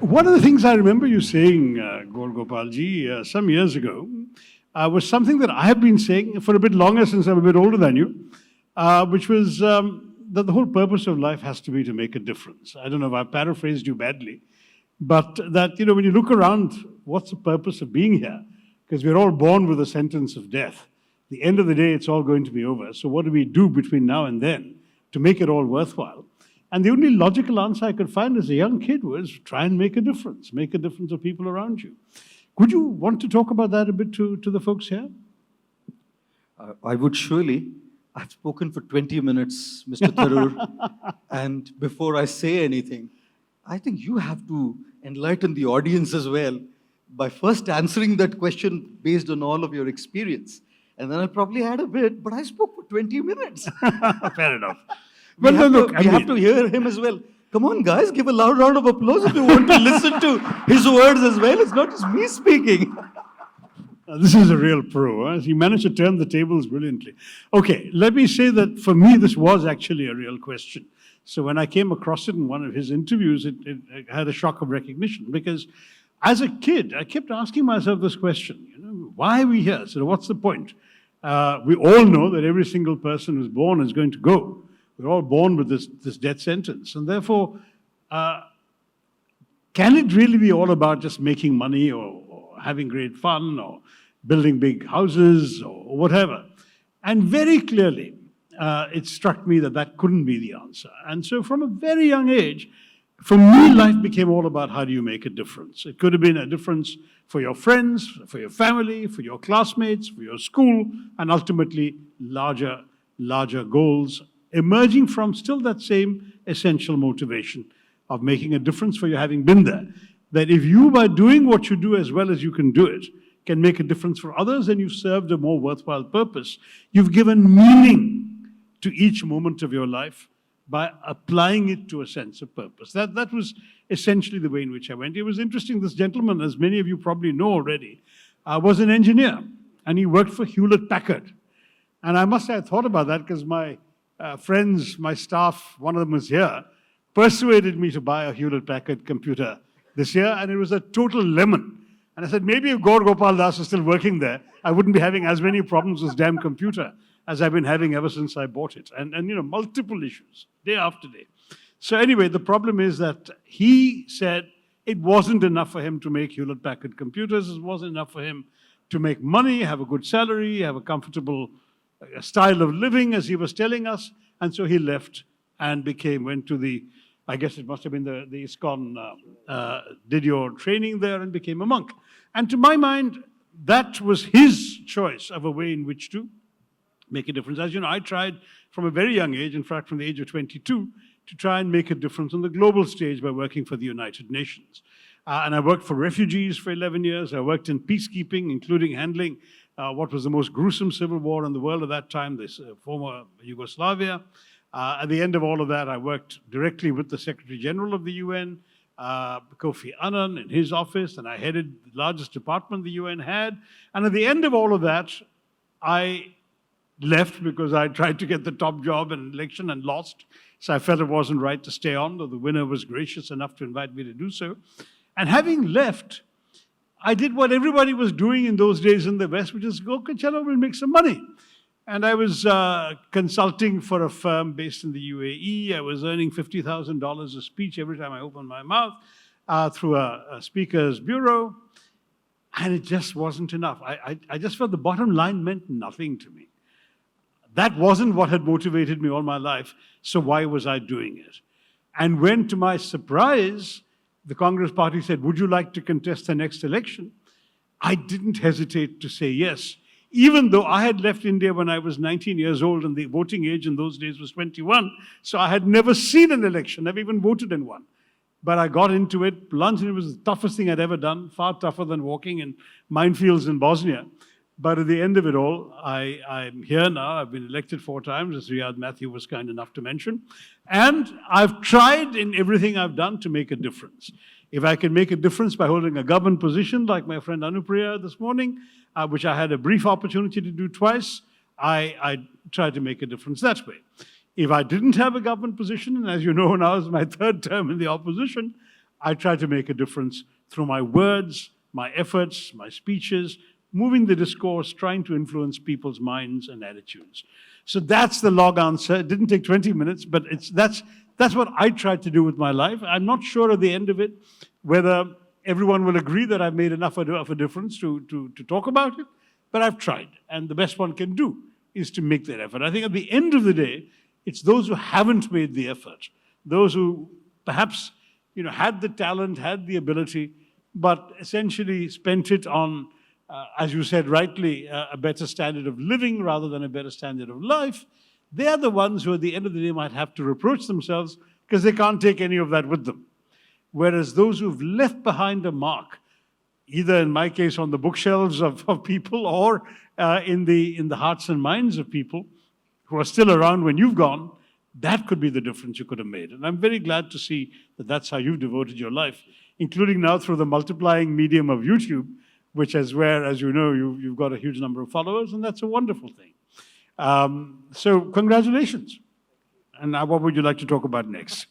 One of the things I remember you saying, Gaur Gopalji, some years ago, was something that I have been saying for a bit longer since I'm a bit older than you, which was that the whole purpose of life has to be to make a difference. I don't know if I paraphrased you badly, but that, when you look around, what's the purpose of being here? Because we're all born with a sentence of death. The end of the day, it's all going to be over. So what do we do between now and then to make it all worthwhile? And the only logical answer I could find as a young kid was try and make a difference of people around you. Would you want to talk about that a bit to the folks here? I would surely. I've spoken for 20 minutes, Mr. Tharoor, and before I say anything, I think you have to enlighten the audience as well by first answering that question based on all of your experience. And then I'll probably add a bit, but I spoke for 20 minutes. Fair enough. We have to hear him as well. Come on, guys, give a loud round of applause if you want to listen to his words as well. It's not just me speaking. This is a real pro. Huh? He managed to turn the tables brilliantly. Okay, let me say that for me, this was actually a real question. So when I came across it in one of his interviews, it had a shock of recognition because as a kid, I kept asking myself this question, why are we here? So what's the point? We all know that every single person who's born is going to go. We're all born with this death sentence. And therefore, can it really be all about just making money or having great fun or building big houses or whatever? And very clearly, it struck me that that couldn't be the answer. And so from a very young age, for me, life became all about how do you make a difference. It could have been a difference for your friends, for your family, for your classmates, for your school, and ultimately larger goals emerging from still that same essential motivation of making a difference for you having been there. That if you, by doing what you do as well as you can do it, can make a difference for others, and you've served a more worthwhile purpose. You've given meaning to each moment of your life by applying it to a sense of purpose. That was essentially the way in which I went. It was interesting, this gentleman, as many of you probably know already, was an engineer, and he worked for Hewlett-Packard. And I must say, I thought about that because my friends, my staff, one of them was here, persuaded me to buy a Hewlett-Packard computer this year, and it was a total lemon. And I said, maybe if Gaur Gopal Das was still working there, I wouldn't be having as many problems with this damn computer as I've been having ever since I bought it. And multiple issues, day after day. So anyway, the problem is that he said it wasn't enough for him to make Hewlett-Packard computers. It wasn't enough for him to make money, have a good salary, have a comfortable style of living, as he was telling us. And so he left and went to the, I guess it must have been the ISKCON, did your training there and became a monk. And to my mind, that was his choice of a way in which to make a difference. As you know, I tried from a very young age, in fact, from the age of 22, to try and make a difference on the global stage by working for the United Nations. And I worked for refugees for 11 years. I worked in peacekeeping, including handling what was the most gruesome civil war in the world at that time, this former Yugoslavia. At the end of all of that, I worked directly with the Secretary General of the UN, Kofi Annan, in his office, and I headed the largest department the UN had. And at the end of all of that, I left because I tried to get the top job in an election and lost. So I felt it wasn't right to stay on, though the winner was gracious enough to invite me to do so. And having left, I did what everybody was doing in those days in the West, which is go, Chalo, we'll make some money. And I was consulting for a firm based in the UAE. I was earning $50,000 a speech every time I opened my mouth through a speaker's bureau. And it just wasn't enough. I just felt the bottom line meant nothing to me. That wasn't what had motivated me all my life, so why was I doing it? And when, to my surprise, the Congress party said, would you like to contest the next election? I didn't hesitate to say yes, even though I had left India when I was 19 years old and the voting age in those days was 21, so I had never seen an election, never even voted in one. But I got into it, plunged, and it was the toughest thing I'd ever done, far tougher than walking in minefields in Bosnia. But at the end of it all, I'm here now. I've been elected 4 times, as Riyad Matthew was kind enough to mention. And I've tried in everything I've done to make a difference. If I can make a difference by holding a government position, like my friend Anupriya this morning, which I had a brief opportunity to do twice, I tried to make a difference that way. If I didn't have a government position, and as you know now is my 3rd term in the opposition, I try to make a difference through my words, my efforts, my speeches, moving the discourse, trying to influence people's minds and attitudes. So that's the long answer. It didn't take 20 minutes, but that's what I tried to do with my life. I'm not sure at the end of it whether everyone will agree that I've made enough of a difference to talk about it, but I've tried. And the best one can do is to make that effort. I think at the end of the day, it's those who haven't made the effort, those who perhaps had the talent, had the ability, but essentially spent it on, as you said rightly, a better standard of living rather than a better standard of life. They're the ones who at the end of the day might have to reproach themselves because they can't take any of that with them. Whereas those who've left behind a mark, either in my case on the bookshelves of people or in the hearts and minds of people who are still around when you've gone, that could be the difference you could have made. And I'm very glad to see that that's how you've devoted your life, including now through the multiplying medium of YouTube, which is where, as you know, you've got a huge number of followers, and that's a wonderful thing. So congratulations. And now what would you like to talk about next?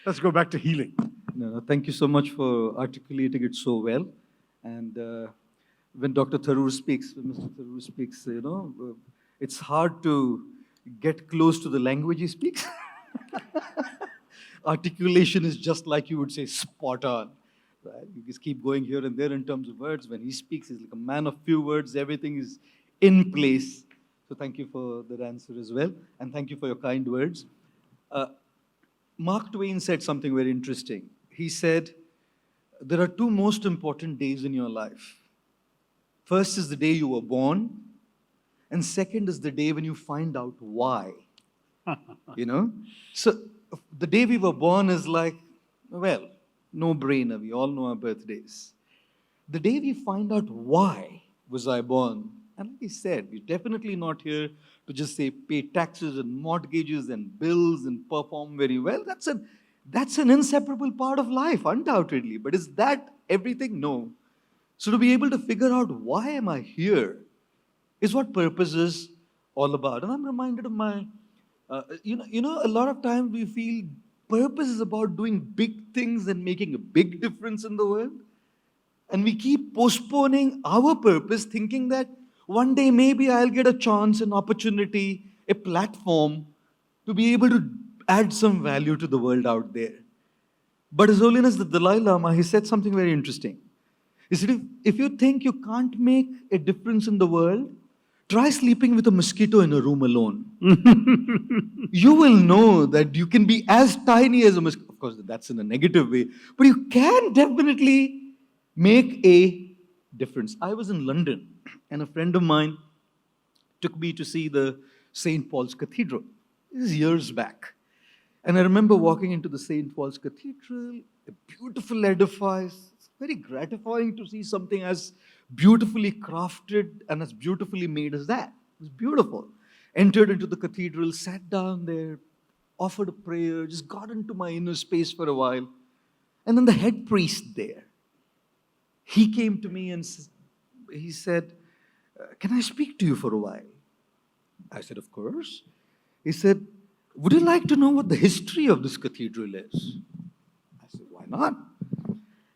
Let's go back to healing. No, thank you so much for articulating it so well. And when Dr. Tharoor speaks, when Mr. Tharoor speaks, it's hard to get close to the language he speaks. Articulation is just like you would say, spot on. Right? You just keep going here and there in terms of words. When he speaks, he's like a man of few words. Everything is in place. So thank you for that answer as well. And thank you for your kind words. Mark Twain said something very interesting. He said, there are two most important days in your life. First is the day you were born, and second is the day when you find out why. So the day we were born is like, well, no-brainer. We all know our birthdays. The day we find out why was I born, and like he said, we're definitely not here to just say pay taxes and mortgages and bills and perform very well. That's an inseparable part of life, undoubtedly. But is that everything? No. So to be able to figure out why am I here is what purpose is all about. And I'm reminded of my, a lot of times we feel purpose is about doing big things and making a big difference in the world. And we keep postponing our purpose, thinking that one day maybe I'll get a chance, an opportunity, a platform to be able to add some value to the world out there. But His Holiness the Dalai Lama, he said something very interesting. He said, if you think you can't make a difference in the world, try sleeping with a mosquito in a room alone. You will know that you can be as tiny as a mosquito. Of course, that's in a negative way. But you can definitely make a difference. I was in London, and a friend of mine took me to see the St. Paul's Cathedral. This is years back. And I remember walking into the St. Paul's Cathedral, a beautiful edifice. It's very gratifying to see something as beautifully crafted and as beautifully made as that. It was beautiful. Entered into the cathedral, sat down there, offered a prayer, just got into my inner space for a while. And then the head priest there, he came to me and he said, can I speak to you for a while? I said, of course. He said, would you like to know what the history of this cathedral is? I said, why not?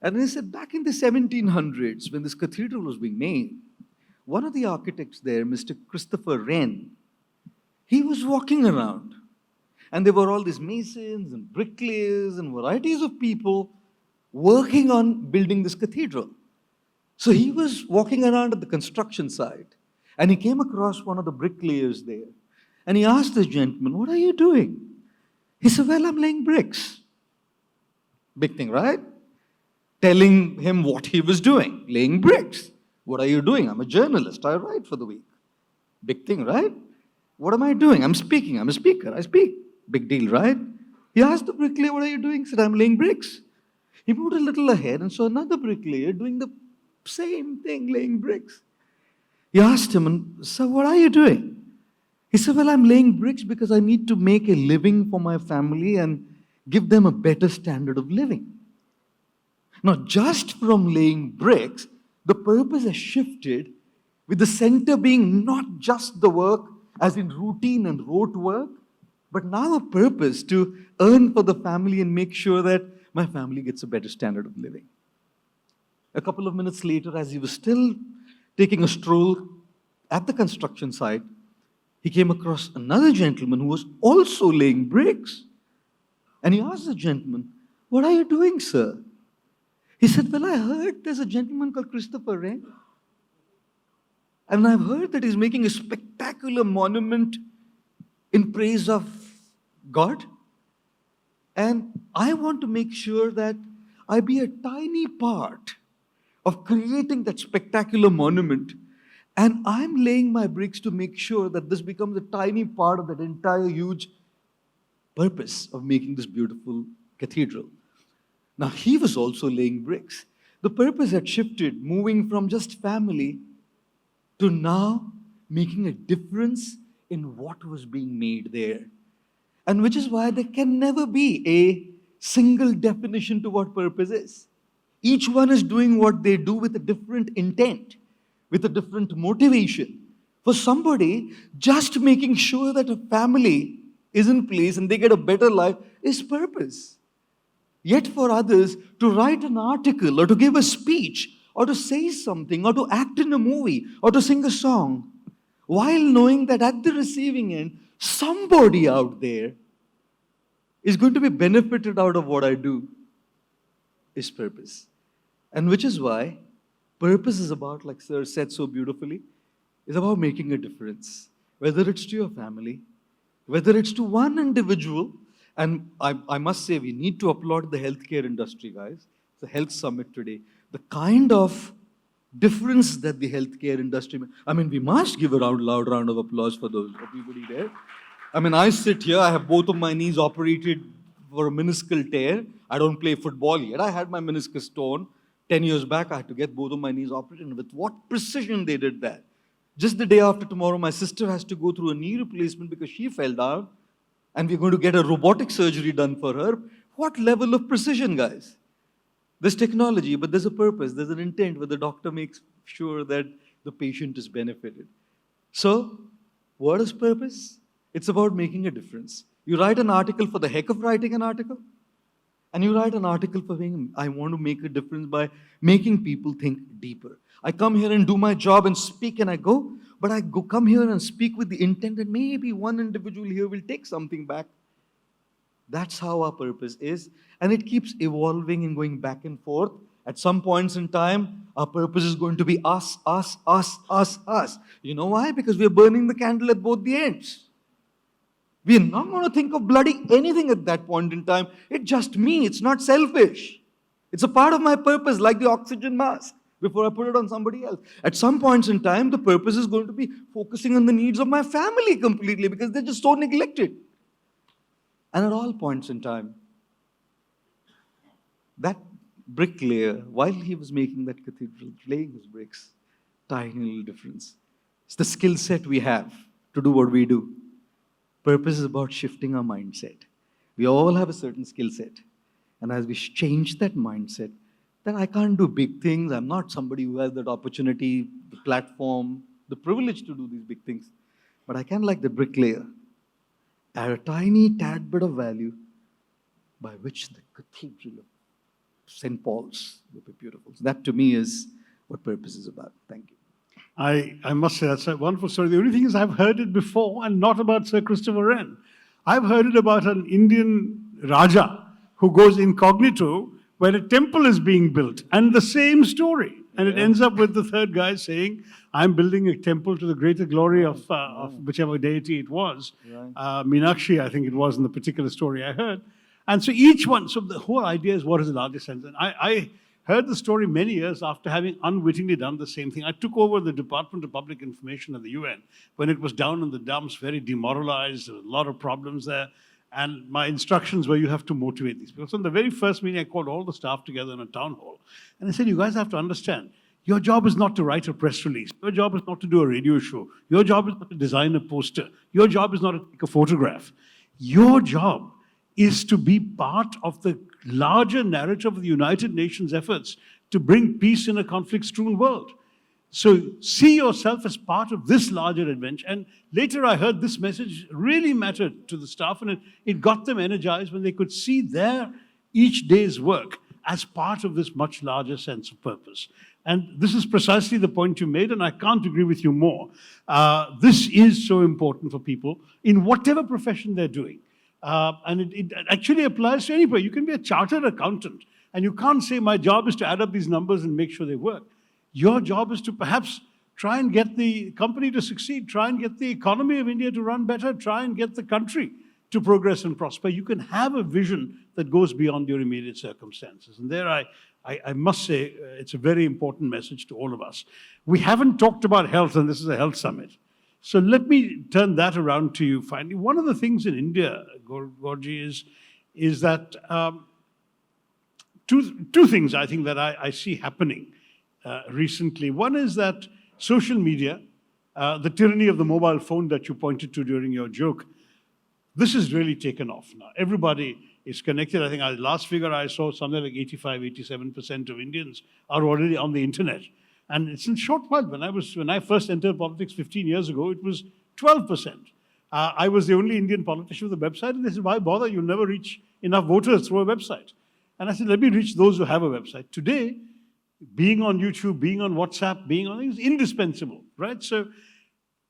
And he said, back in the 1700s, when this cathedral was being made, one of the architects there, Mr. Christopher Wren, he was walking around. And there were all these masons and bricklayers and varieties of people working on building this cathedral. So he was walking around at the construction site, and he came across one of the bricklayers there. And he asked this gentleman, what are you doing? He said, well, I'm laying bricks. Big thing, right? Telling him what he was doing, laying bricks. What are you doing? I'm a journalist. I write for the week. Big thing, right? What am I doing? I'm speaking. I'm a speaker. I speak. Big deal, right? He asked the bricklayer, what are you doing? He said, I'm laying bricks. He moved a little ahead and saw another bricklayer doing the same thing, laying bricks. He asked him, sir, what are you doing? He said, well, I'm laying bricks because I need to make a living for my family and give them a better standard of living. Now, just from laying bricks, the purpose has shifted, with the center being not just the work, as in routine and rote work, but now a purpose to earn for the family and make sure that my family gets a better standard of living. A couple of minutes later, as he was still taking a stroll at the construction site, he came across another gentleman who was also laying bricks. And he asked the gentleman, "What are you doing, sir?" He said, "Well, I heard there's a gentleman called Christopher Wren. And I've heard that he's making a spectacular monument in praise of God. And I want to make sure that I be a tiny part of creating that spectacular monument. And I'm laying my bricks to make sure that this becomes a tiny part of that entire huge purpose of making this beautiful cathedral." Now, he was also laying bricks. The purpose had shifted, moving from just family to now making a difference in what was being made there. And which is why there can never be a single definition to what purpose is. Each one is doing what they do with a different intent, with a different motivation. For somebody, just making sure that a family is in place and they get a better life is purpose. Yet for others, to write an article or to give a speech or to say something or to act in a movie or to sing a song, while knowing that at the receiving end, somebody out there is going to be benefited out of what I do, is purpose. And which is why purpose is about, like Sir said so beautifully, is about making a difference. Whether it's to your family, whether it's to one individual. And I must say, we need to applaud the healthcare industry, guys. It's a health summit today. The kind of difference that the healthcare industry, I mean, we must give a loud round of applause for those, everybody there. I mean, I sit here, I have both of my knees operated for a meniscal tear. I don't play football yet. I had my meniscus torn 10 years back. I had to get both of my knees operated. And with what precision they did that. Just the day after tomorrow, my sister has to go through a knee replacement because she fell down. And we're going to get a robotic surgery done for her. What level of precision, guys? There's technology, but there's a purpose. There's an intent where the doctor makes sure that the patient is benefited. So, what is purpose? It's about making a difference. You write an article for the heck of writing an article. And you write an article for being, I want to make a difference by making people think deeper. I come here and do my job and speak and I go. But I come here and speak with the intent that maybe one individual here will take something back. That's how our purpose is. And it keeps evolving and going back and forth. At some points in time, our purpose is going to be us, us, us, us, us. You know why? Because we're burning the candle at both the ends. We're not going to think of bloody anything at that point in time. It's just me. It's not selfish. It's a part of my purpose, like the oxygen mask, before I put it on somebody else. At some points in time, the purpose is going to be focusing on the needs of my family completely because they're just so neglected. And at all points in time, that bricklayer, while he was making that cathedral, laying his bricks, tiny little difference. It's the skill set we have to do what we do. Purpose is about shifting our mindset. We all have a certain skill set. And as we change that mindset, that I can't do big things. I'm not somebody who has that opportunity, the platform, the privilege to do these big things. But I can, like the bricklayer, add a tiny tad bit of value by which the cathedral of St. Paul's will be beautiful. So that to me is what purpose is about. Thank you. I must say that's a wonderful story. The only thing is I've heard it before and not about Sir Christopher Wren. I've heard it about an Indian Raja who goes incognito where a temple is being built and the same story. And it ends up with the third guy saying, I'm building a temple to the greater glory of whichever deity it was. Meenakshi, I think it was in the particular story I heard. And so each one, so the whole idea is what is the largest sense. And I heard the story many years after having unwittingly done the same thing. I took over the Department of Public Information at the UN when it was down in the dumps, very demoralized, there were a lot of problems there. And my instructions were you have to motivate these people. So in the very first meeting, I called all the staff together in a town hall. And I said, you guys have to understand, your job is not to write a press release. Your job is not to do a radio show. Your job is not to design a poster. Your job is not to take a photograph. Your job is to be part of the larger narrative of the United Nations efforts to bring peace in a conflict-strewn world. So see yourself as part of this larger adventure. And later I heard this message really mattered to the staff, and it got them energized when they could see their each day's work as part of this much larger sense of purpose. And this is precisely the point you made, and I can't agree with you more. This is so important for people in whatever profession they're doing. And it actually applies to anybody. You can be a chartered accountant, and you can't say, my job is to add up these numbers and make sure they work. Your job is to perhaps try and get the company to succeed, try and get the economy of India to run better, try and get the country to progress and prosper. You can have a vision that goes beyond your immediate circumstances. And there I must say, it's a very important message to all of us. We haven't talked about health, and this is a health summit. So let me turn that around to you finally. One of the things in India, Gaurji, is that two things I think that I see happening recently. One is that social media, the tyranny of the mobile phone that you pointed to during your joke, this has really taken off now. Everybody is connected. I think the last figure I saw, something like 85, 87% of Indians are already on the internet. And it's in a short while. When I first entered politics 15 years ago, it was 12%. I was the only Indian politician with a website, and they said, why bother? You'll never reach enough voters through a website. And I said, let me reach those who have a website. Today, being on YouTube, being on WhatsApp, being on things is indispensable, right? So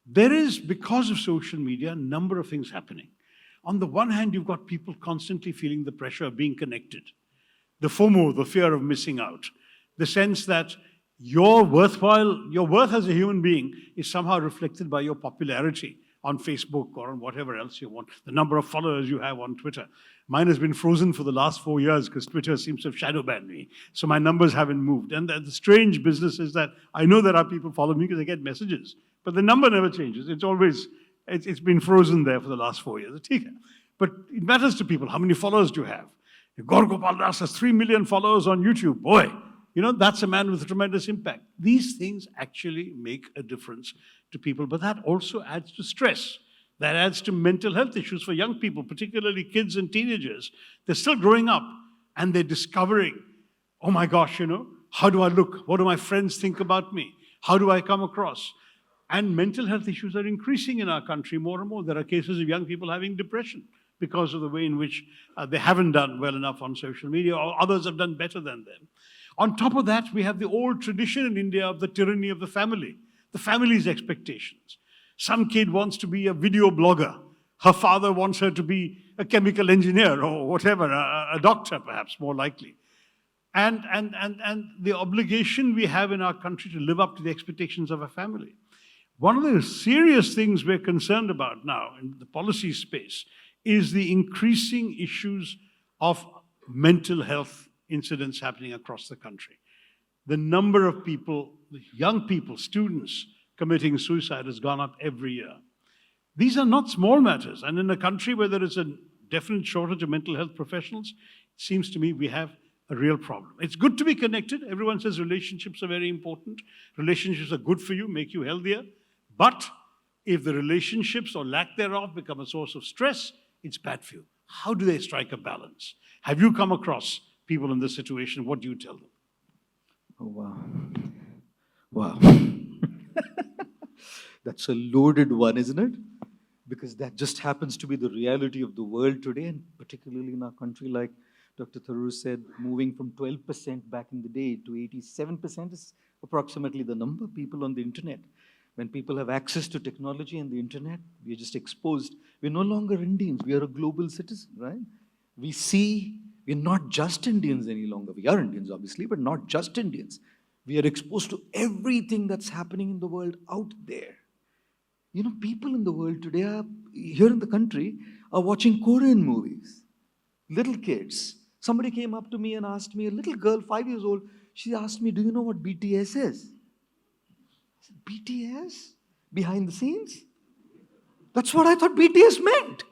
there is, because of social media, a number of things happening. On the one hand, you've got people constantly feeling the pressure of being connected. The FOMO, the fear of missing out. The sense that your worth as a human being is somehow reflected by your popularity on Facebook or on whatever else you want. The number of followers you have on Twitter. Mine has been frozen for the last 4 years because Twitter seems to have shadow banned me. So my numbers haven't moved. And the strange business is that I know there are people following me because I get messages. But the number never changes. It's been frozen there for the last 4 years. But it matters to people. How many followers do you have? Gaur Gopal has 3 million followers on YouTube. Boy, that's a man with a tremendous impact. These things actually make a difference to people, but that also adds to stress. That adds to mental health issues for young people, particularly kids and teenagers. They're still growing up and they're discovering, oh my gosh, how do I look? What do my friends think about me? How do I come across? And mental health issues are increasing in our country more and more. There are cases of young people having depression because of the way in which they haven't done well enough on social media, or others have done better than them. On top of that, we have the old tradition in India of the tyranny of the family's expectations. Some kid wants to be a video blogger. Her father wants her to be a chemical engineer or whatever, a doctor perhaps, more likely. And the obligation we have in our country to live up to the expectations of a family. One of the serious things we're concerned about now in the policy space is the increasing issues of mental health incidents happening across the country. The number of people, young people, students committing suicide has gone up every year. These are not small matters. And in a country where there is a definite shortage of mental health professionals, it seems to me we have a real problem. It's good to be connected. Everyone says relationships are very important. Relationships are good for you, make you healthier. But if the relationships or lack thereof become a source of stress, it's bad for you. How do they strike a balance? Have you come across people in this situation? What do you tell them? Oh, wow. Wow. That's a loaded one, isn't it? Because that just happens to be the reality of the world today, and particularly in our country, like Dr. Tharoor said, moving from 12% back in the day to 87% is approximately the number of people on the internet. When people have access to technology and the internet, we are just exposed. We're no longer Indians. We are a global citizen, right? We're not just Indians any longer. We are Indians, obviously, but not just Indians. We are exposed to everything that's happening in the world out there. People in the world today here in the country, are watching Korean movies. Little kids. Somebody came up to me and asked me, a little girl, 5 years old, she asked me, do you know what BTS is? I said, BTS? Behind the scenes? That's what I thought BTS meant.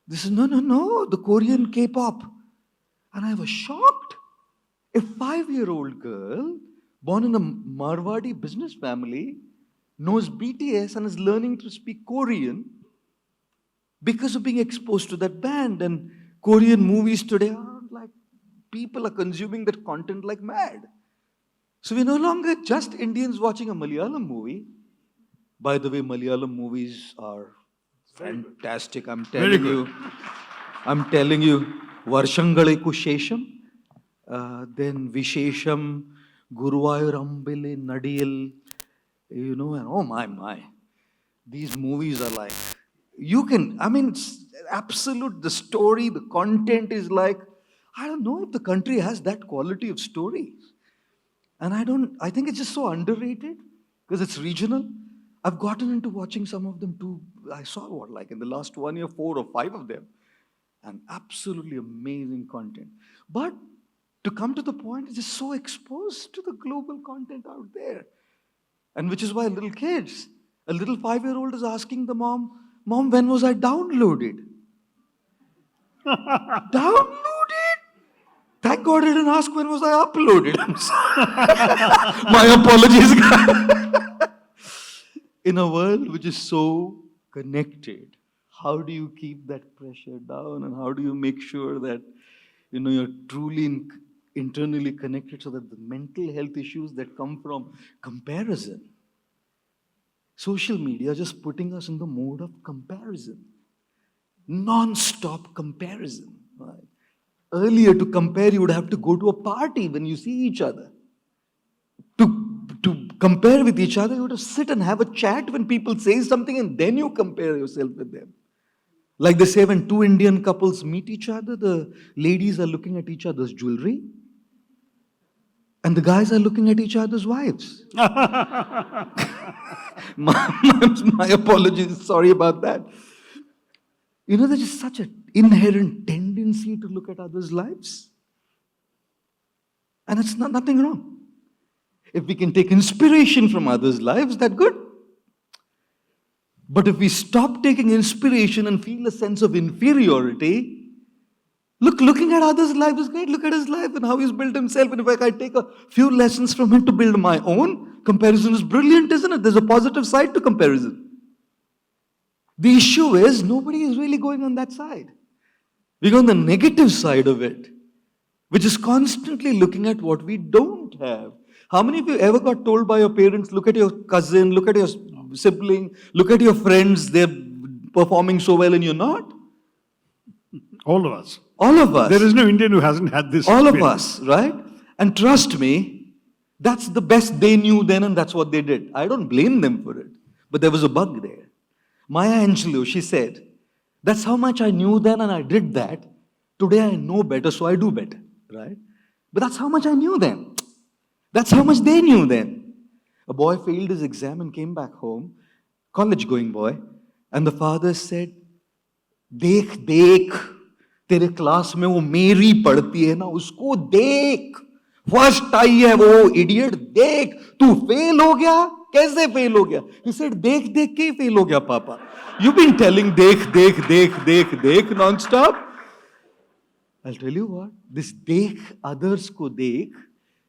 This is, no, the Korean K-pop. And I was shocked. A 5-year-old girl, born in a Marwadi business family, knows BTS and is learning to speak Korean because of being exposed to that band. And Korean movies today are like, people are consuming that content like mad. So we're no longer just Indians watching a Malayalam movie. By the way, Malayalam movies are fantastic. I'm telling you. Varshangaleku Shesham, then Vishesham, Guruvayurambile Nadiyal, and oh my. These movies are like, it's absolute, the story, the content is like, I don't know if the country has that quality of stories. And I think it's just so underrated because it's regional. I've gotten into watching some of them too. I saw in the last 1 year, 4 or 5 of them. And absolutely amazing content. But to come to the point, it's just so exposed to the global content out there. And which is why little kids, a little 5-year-old is asking the mom, when was I downloaded? Downloaded? Thank God I didn't ask when was I uploaded. I'm sorry. My apologies. In a world which is so connected, how do you keep that pressure down, and how do you make sure that you're truly internally connected so that the mental health issues that come from comparison, social media just putting us in the mode of comparison, non-stop comparison. Right? Earlier, to compare, you would have to go to a party when you see each other. To compare with each other, you would have to sit and have a chat when people say something, and then you compare yourself with them. Like they say, when 2 Indian couples meet each other, the ladies are looking at each other's jewelry, and the guys are looking at each other's wives. my apologies, sorry about that. There's just such an inherent tendency to look at others' lives. And it's nothing wrong. If we can take inspiration from others' lives, that's good. But if we stop taking inspiration and feel a sense of inferiority, looking at others' lives is great. Look at his life and how he's built himself. And if I can take a few lessons from him to build my own, comparison is brilliant, isn't it? There's a positive side to comparison. The issue is nobody is really going on that side. We go on the negative side of it, which is constantly looking at what we don't have. How many of you ever got told by your parents, look at your cousin, look at your sibling, look at your friends, they're performing so well and you're not? All of us. All of us. There is no Indian who hasn't had this All experience. of us, right? And trust me, that's the best they knew then and that's what they did. I don't blame them for it. But there was a bug there. Maya Angelou, she said, that's how much I knew then and I did that. Today I know better, so I do better, right? But that's how much I knew then. That's how much they knew then. A boy failed his exam and came back home, college-going boy, and the father said, देख तेरे class में वो मेरी पढ़ती है ना, उसको देख, फर्स्ट आई है वो, इडियट, देख, तू फेल हो गया, कैसे फेल हो गया? He said, देख के फेल हो गया पापा. You've been telling देख non-stop. I'll tell you what, this देख, others को देख,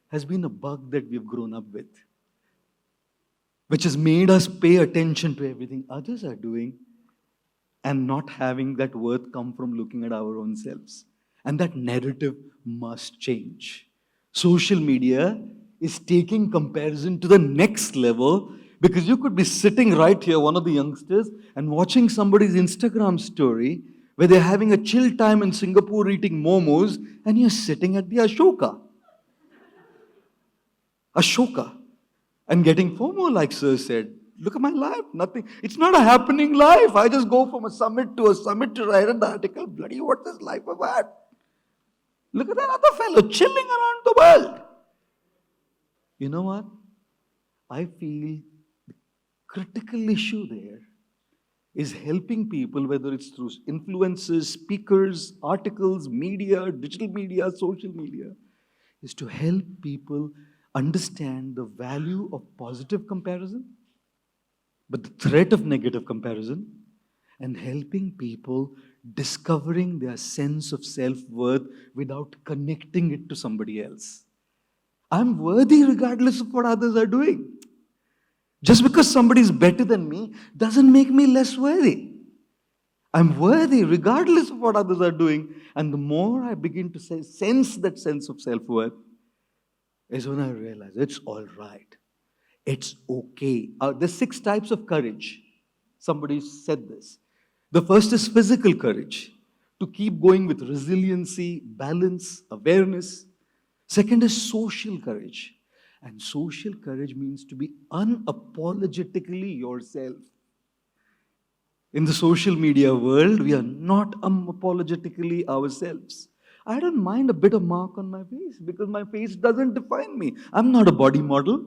has been a bug that we've grown up with, which has made us pay attention to everything others are doing and not having that worth come from looking at our own selves. And that narrative must change. Social media is taking comparison to the next level, because you could be sitting right here, one of the youngsters, and watching somebody's Instagram story where they're having a chill time in Singapore eating momos, and you're sitting at the Ashoka, and getting FOMO, like Sir said. Look at my life, nothing. It's not a happening life. I just go from a summit to write an article. Bloody, what's this life about? Look at that other fellow chilling around the world. You know what? I feel the critical issue there is helping people, whether it's through influencers, speakers, articles, media, digital media, social media, is to help people understand the value of positive comparison, but the threat of negative comparison, and helping people discovering their sense of self-worth without connecting it to somebody else. I'm worthy regardless of what others are doing. Just because somebody is better than me doesn't make me less worthy. I'm worthy regardless of what others are doing. And the more I begin to sense that sense of self-worth, is when I realize it's all right. It's okay. There's 6 types of courage. Somebody said this. The first is physical courage. to keep going with resiliency, balance, awareness. Second is social courage. And social courage means to be unapologetically yourself. In the social media world, we are not unapologetically ourselves. I don't mind a bit of mark on my face because my face doesn't define me. I'm not a body model.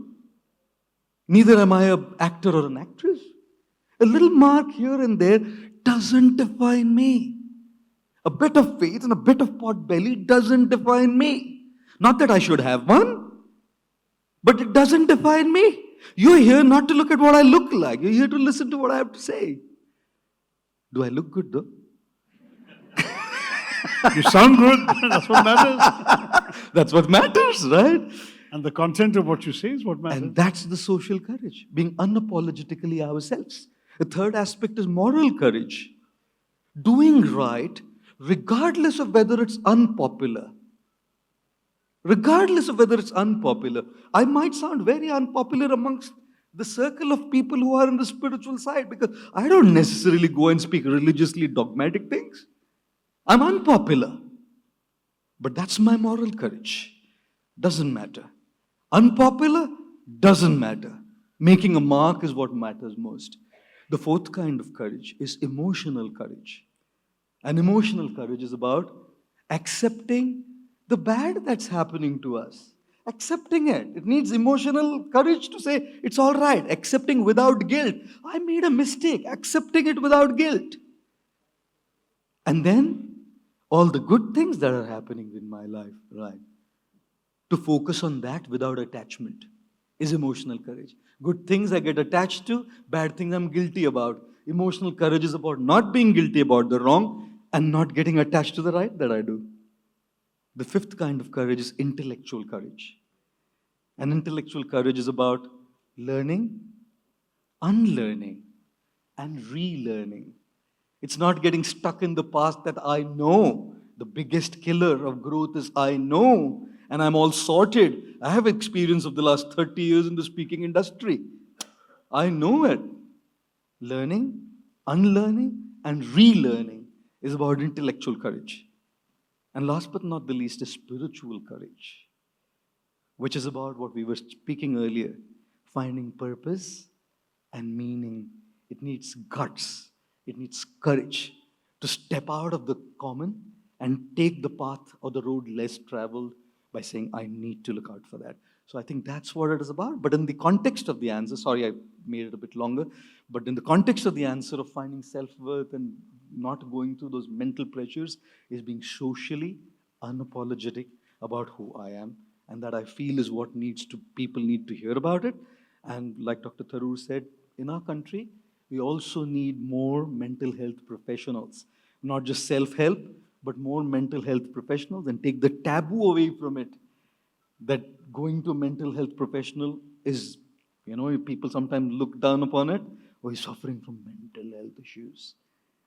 Neither am I an actor or an actress. A little mark here and there doesn't define me. A bit of face and a bit of pot belly doesn't define me. Not that I should have one, but it doesn't define me. You're here not to look at what I look like. You're here to listen to what I have to say. Do I look good though? You sound good. That's what matters. That's what matters, right? And the content of what you say is what matters. And that's the social courage, being unapologetically ourselves. The third aspect is moral courage. Doing right, regardless of whether it's unpopular. Regardless of whether it's unpopular. I might sound very unpopular amongst the circle of people who are on the spiritual side because I don't necessarily go and speak religiously dogmatic things. I'm unpopular. But that's my moral courage. Doesn't matter. Unpopular doesn't matter. Making a mark is what matters most. The fourth kind of courage is emotional courage. And emotional courage is about accepting the bad that's happening to us. Accepting it. It needs emotional courage to say, it's all right. Accepting without guilt. I made a mistake. Accepting it without guilt. And then, all the good things that are happening in my life, right? To focus on that without attachment is emotional courage. Good things I get attached to, bad things I'm guilty about. Emotional courage is about not being guilty about the wrong and not getting attached to the right that I do. The fifth kind of courage is intellectual courage. And intellectual courage is about learning, unlearning, and relearning. It's not getting stuck in the past that I know. The biggest killer of growth is I know. And I'm all sorted. I have experience of the last 30 years in the speaking industry. I know it. Learning, unlearning, and relearning is about intellectual courage. And last but not the least is spiritual courage, which is about what we were speaking earlier, finding purpose and meaning. It needs guts. It needs courage to step out of the common and take the path or the road less traveled by saying, I need to look out for that. So I think that's what it is about. But in the context of the answer, sorry I made it a bit longer, but in the context of the answer of finding self-worth and not going through those mental pressures is being socially unapologetic about who I am. And that I feel is what people need to hear about it. And like Dr. Tharoor said, in our country, we also need more mental health professionals. Not just self-help, but more mental health professionals and take the taboo away from it. That going to a mental health professional is, people sometimes look down upon it, or he's suffering from mental health issues.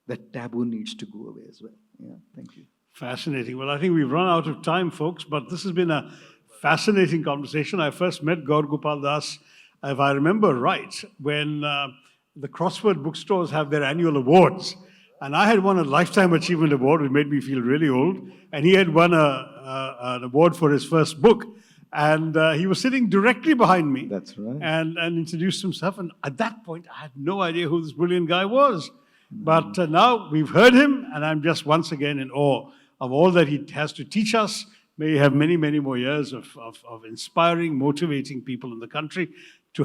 That taboo needs to go away as well. Yeah, thank you. Fascinating. Well, I think we've run out of time, folks, but this has been a fascinating conversation. I first met Gaur Gopal Das, if I remember right, when the crossword bookstores have their annual awards. And I had won a Lifetime Achievement Award, which made me feel really old. And he had won an award for his first book. And he was sitting directly behind me. That's right. And introduced himself. And at that point, I had no idea who this brilliant guy was. But now we've heard him, and I'm just once again in awe of all that he has to teach us. May he have many, many more years of inspiring, motivating people in the country to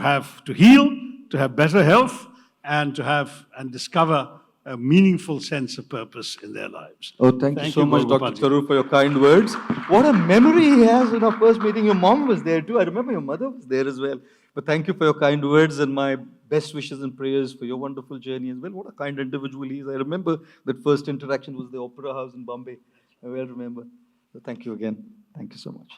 heal, to have better health, and to have and discover a meaningful sense of purpose in their lives. Oh, thank you so much, Gaur Dr. Gopal. Tharoor, for your kind words. What a memory he has in our first meeting. Your mom was there too. I remember your mother was there as well. But thank you for your kind words and my best wishes and prayers for your wonderful journey as well. What a kind individual he is. I remember that first interaction was the Opera House in Bombay. I well remember. So thank you again. Thank you so much.